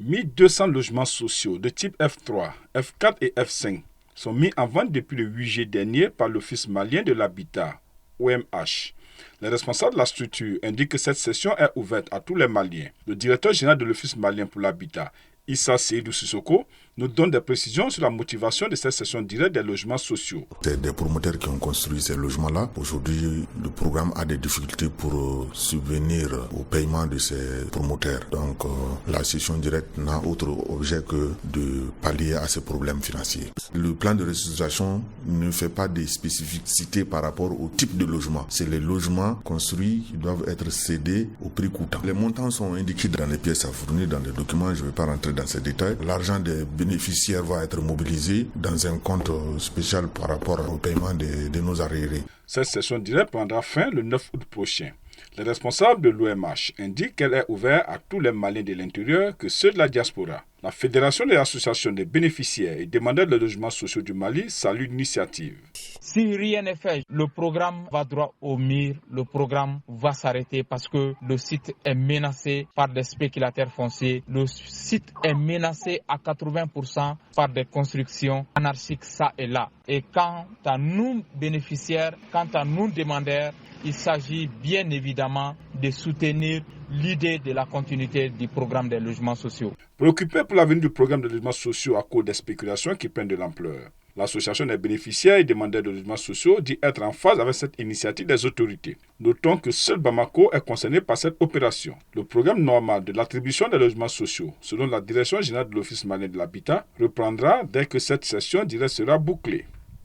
1200 logements sociaux de type F3, F4 et F5 sont mis en vente depuis le 8 juillet dernier par l'Office malien de l'habitat, OMH. Les responsables de la structure indiquent que cette session est ouverte à tous les Maliens. Le directeur général de l'Office malien pour l'habitat, Issa Seydou Sissoko, nous donne des précisions sur la motivation de cette session directe des logements sociaux. C'est des promoteurs qui ont construit ces logements-là. Aujourd'hui, le programme a des difficultés pour subvenir au paiement de ces promoteurs. Donc, la session directe n'a autre objet que de pallier à ces problèmes financiers. Le plan de restructuration ne fait pas des spécificités par rapport au type de logement. C'est les logements construits qui doivent être cédés au prix coûtant. Les montants sont indiqués dans les pièces à fournir, dans les documents. Je ne vais pas rentrer dans ces détails. L'argent des bénéficiaire va être mobilisé dans un compte spécial par rapport au paiement de nos arriérés. Cette session directe prendra fin le 9 août prochain. Les responsables de l'OMH indiquent qu'elle est ouverte à tous les Maliens de l'intérieur que ceux de la diaspora. La Fédération des associations des bénéficiaires et demandeurs de logements sociaux du Mali salue l'initiative. Si rien n'est fait, le programme va droit au mur, le programme va s'arrêter parce que le site est menacé par des spéculateurs fonciers. Le site est menacé à 80% par des constructions anarchiques ça et là. Et quant à nous bénéficiaires, quant à nous demandeurs, il s'agit bien évidemment de soutenir l'idée de la continuité du programme des logements sociaux. Préoccupé pour l'avenir du programme de logements sociaux à cause des spéculations qui prennent de l'ampleur, l'Association des bénéficiaires et demandeurs de logements sociaux dit être en phase avec cette initiative des autorités. Notons que seul Bamako est concerné par cette opération. Le programme normal de l'attribution des logements sociaux, selon la Direction générale de l'Office malien de l'habitat, reprendra dès que cette session directe sera bouclée.